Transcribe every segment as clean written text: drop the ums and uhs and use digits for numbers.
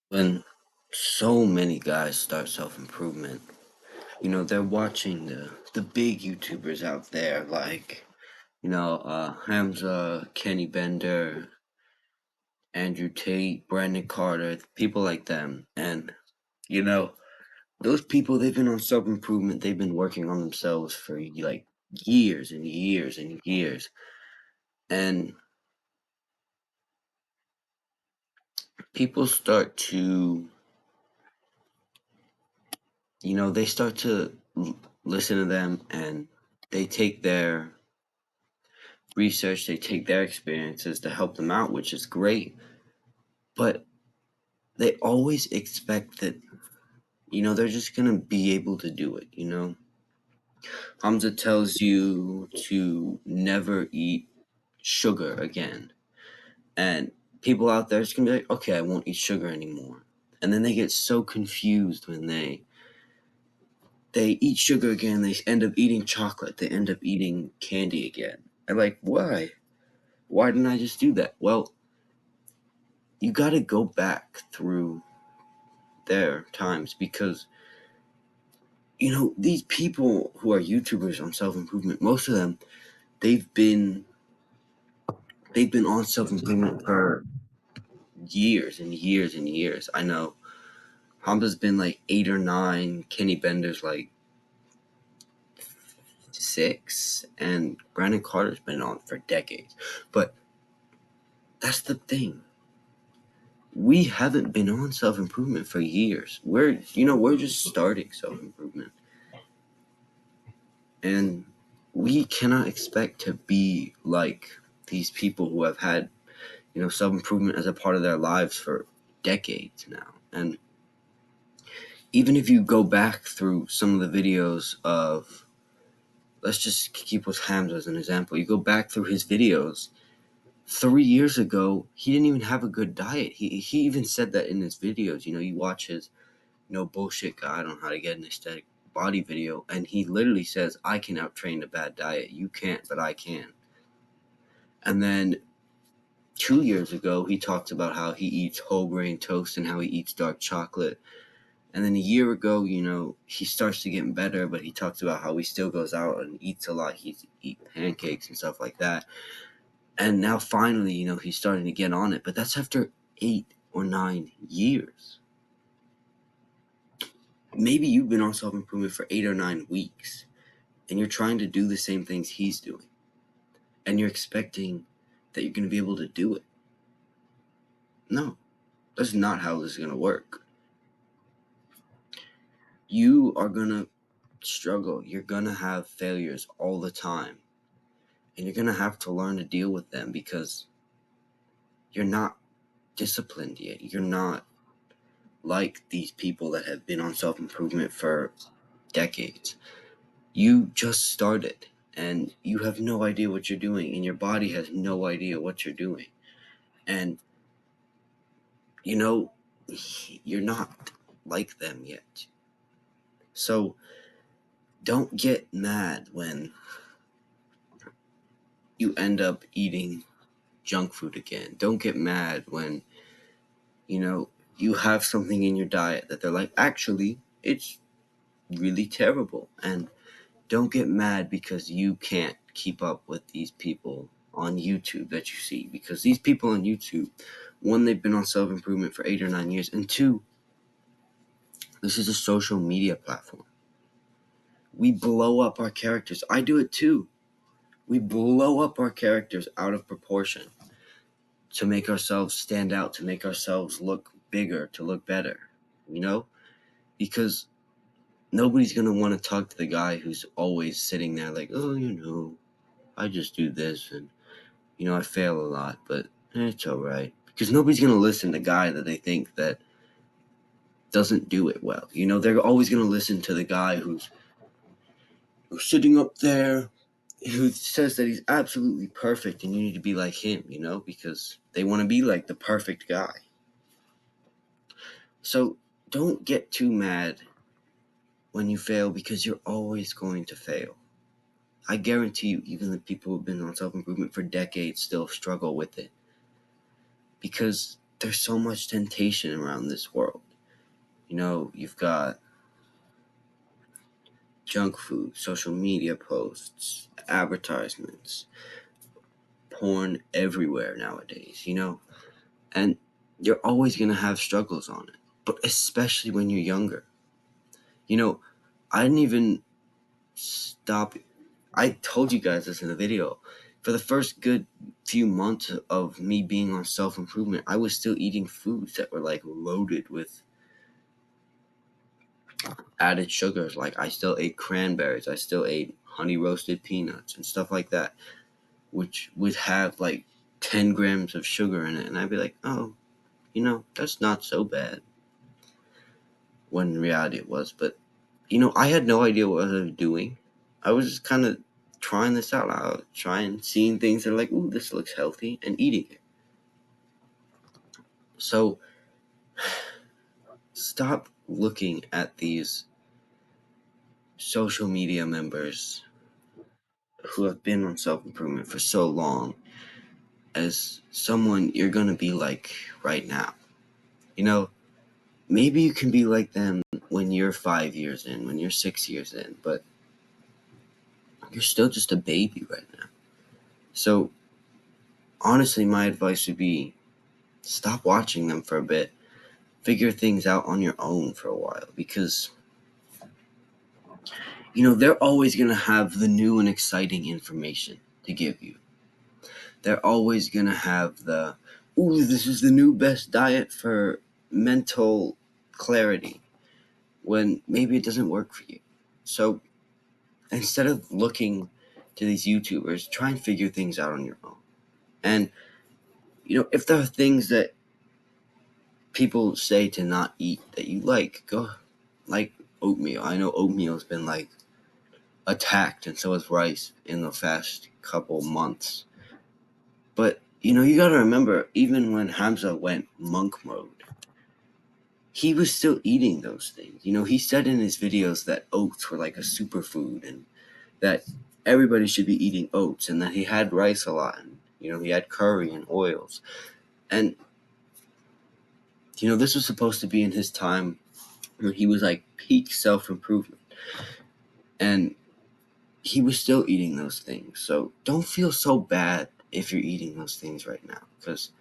When so many guys start self-improvement, they're watching the big YouTubers out there like, Hamza, Kenny Bender, Andrew Tate, Brandon Carter, people like them. And, you know, those people, they've been on self-improvement. They've been working on themselves for like years and years and years. And people start to, they start to listen to them, and they take their research, they take their experiences to help them out, which is great. But they always expect that, they're just going to be able to do it. Hamza tells you to never eat sugar again. And people out there is going to be like, okay, I won't eat sugar anymore. And then they get so confused when they eat sugar again, they end up eating chocolate, they end up eating candy again. And like, why? Why didn't I just do that? Well, you got to go back through their times, because these people who are YouTubers on self-improvement, most of them, they've been they've been on self-improvement for years and years and years. I know Hamza's been like 8 or 9, Kenny Bender's like 6, and Brandon Carter's been on for decades. But that's the thing, we haven't been on self-improvement for years. We're just starting self-improvement. And we cannot expect to be like these people who have had, self-improvement as a part of their lives for decades now. And even if you go back through some of the videos of, let's just keep with Hamza as an example. You go back through his videos 3 years ago, he didn't even have a good diet. He even said that in his videos. You watch his no bullshit guide on how to get an aesthetic body video, and he literally says, I can outtrain a bad diet. You can't, but I can. And then 2 years ago, he talked about how he eats whole grain toast and how he eats dark chocolate. And then a year ago, he starts to get better, but he talks about how he still goes out and eats a lot. He eats pancakes and stuff like that. And now finally, he's starting to get on it. But that's after 8 or 9 years. Maybe you've been on self-improvement for 8 or 9 weeks, and you're trying to do the same things he's doing. And you're expecting that you're going to be able to do it. No, that's not how this is going to work. You are going to struggle. You're going to have failures all the time. And you're going to have to learn to deal with them, because you're not disciplined yet. You're not like these people that have been on self-improvement for decades. You just started, and you have no idea what you're doing, and your body has no idea what you're doing. And, you're not like them yet. So don't get mad when you end up eating junk food again. Don't get mad when, you have something in your diet that they're like, actually, it's really terrible. And don't get mad because you can't keep up with these people on YouTube that you see. Because these people on YouTube, one, they've been on self-improvement for 8 or 9 years. And two, this is a social media platform. We blow up our characters. I do it too. We blow up our characters out of proportion to make ourselves stand out, to make ourselves look bigger, to look better, Because nobody's going to want to talk to the guy who's always sitting there like, oh, I just do this, and, I fail a lot, but it's all right. Because nobody's going to listen to the guy that they think that doesn't do it well. They're always going to listen to the guy who's sitting up there, who says that he's absolutely perfect and you need to be like him, because they want to be like the perfect guy. So don't get too mad when you fail, because you're always going to fail. I guarantee you, even the people who've been on self-improvement for decades still struggle with it. Because there's so much temptation around this world. You've got junk food, social media posts, advertisements, porn everywhere nowadays. And you're always going to have struggles on it, but especially when you're younger. You know, I didn't even stop. I told you guys this in the video. For the first good few months of me being on self improvement, I was still eating foods that were like loaded with added sugars. Like I still ate cranberries, I still ate honey roasted peanuts and stuff like that, which would have like 10 grams of sugar in it. And I'd be like, oh, that's not so bad. When in reality it was. But, I had no idea what I was doing. I was just kind of trying this out, trying, seeing things that are like, ooh, this looks healthy, and eating it. So stop looking at these social media members who have been on self improvement for so long as someone you're going to be like right now. You know, maybe you can be like them when you're 5 years in, when you're 6 years in, but you're still just a baby right now. So, honestly, my advice would be stop watching them for a bit, figure things out on your own for a while, because, they're always going to have the new and exciting information to give you. They're always going to have ooh, this is the new best diet for mental clarity, when maybe it doesn't work for you. So instead of looking to these YouTubers, try and figure things out on your own. And, if there are things that people say to not eat that you go, like oatmeal. I know oatmeal has been like attacked, and so has rice in the past couple months. But, you gotta remember, even when Hamza went monk mode, he was still eating those things. He said in his videos that oats were like a superfood, and that everybody should be eating oats, and that he had rice a lot, and he had curry and oils. And this was supposed to be in his time when he was like peak self-improvement, and he was still eating those things. So don't feel so bad if you're eating those things right now, because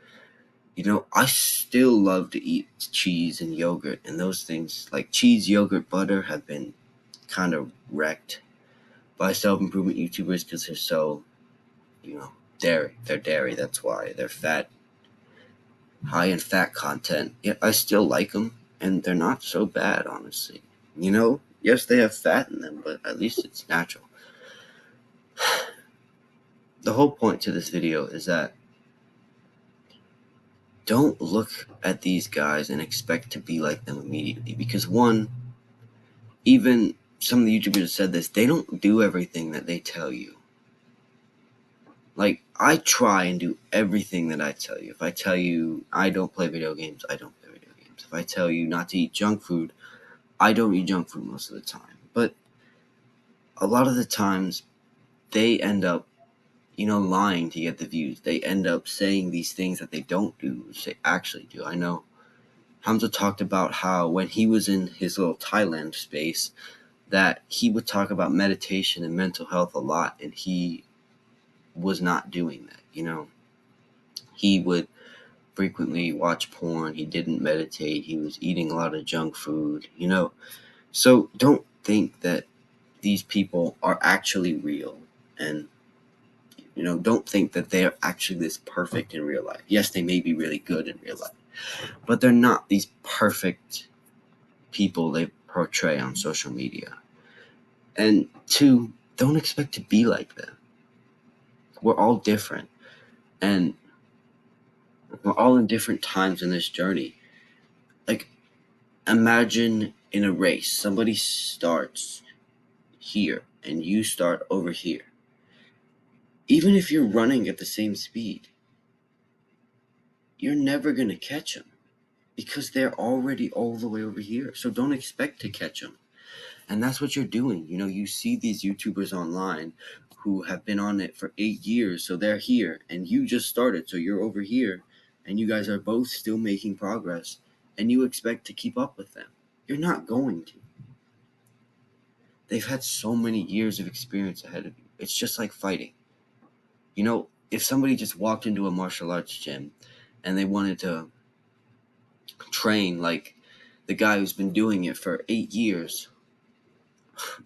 I still love to eat cheese and yogurt, and those things like cheese, yogurt, butter have been kind of wrecked by self-improvement YouTubers because they're so, dairy. They're dairy. That's why they're fat, high in fat content. Yet I still like them, and they're not so bad, honestly. Yes, they have fat in them, but at least it's natural. The whole point to this video is that don't look at these guys and expect to be like them immediately, because one, even some of the YouTubers said this, they don't do everything that they tell you. Like, I try and do everything that I tell you. If I tell you I don't play video games, I don't play video games. If I tell you not to eat junk food, I don't eat junk food most of the time. But a lot of the times, they end up, lying to get the views. They end up saying these things that they don't do, which they actually do. I know Hamza talked about how when he was in his little Thailand space, that he would talk about meditation and mental health a lot, and he was not doing that. He would frequently watch porn. He didn't meditate. He was eating a lot of junk food. So don't think that these people are actually real, and don't think that they're actually this perfect in real life. Yes, they may be really good in real life, but they're not these perfect people they portray on social media. And two, don't expect to be like them. We're all different, and we're all in different times in this journey. Like, imagine in a race, somebody starts here and you start over here. Even if you're running at the same speed, you're never going to catch them because they're already all the way over here. So don't expect to catch them. And that's what you're doing. You see these YouTubers online who have been on it for 8 years, so they're here, and you just started, so you're over here. and you guys are both still making progress, and you expect to keep up with them. You're not going to. They've had so many years of experience ahead of you. It's just like fighting. If somebody just walked into a martial arts gym and they wanted to train like the guy who's been doing it for 8 years,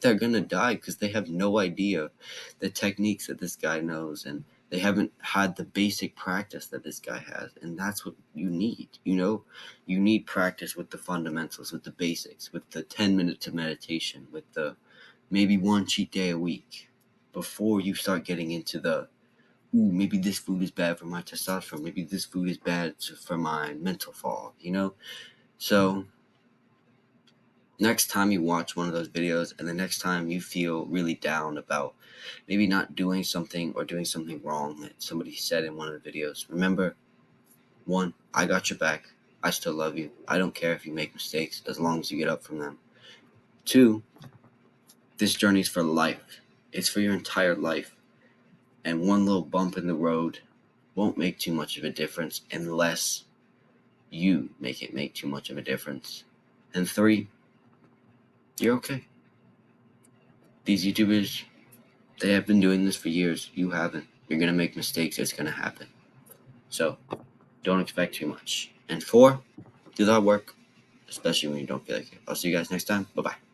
they're gonna die because they have no idea the techniques that this guy knows, and they haven't had the basic practice that this guy has. And that's what you need. You need practice with the fundamentals, with the basics, with the 10 minutes of meditation, with the maybe one cheat day a week, before you start getting into the, ooh, maybe this food is bad for my testosterone, maybe this food is bad for my mental fog. So next time you watch one of those videos, and the next time you feel really down about maybe not doing something or doing something wrong that somebody said in one of the videos, remember, one, I got your back. I still love you. I don't care if you make mistakes as long as you get up from them. Two, this journey's for life. It's for your entire life. And one little bump in the road won't make too much of a difference unless you make too much of a difference. And three, you're okay. These YouTubers, they have been doing this for years. You haven't. You're going to make mistakes. It's going to happen. So don't expect too much. And four, do the hard work, especially when you don't feel like it. I'll see you guys next time. Bye-bye.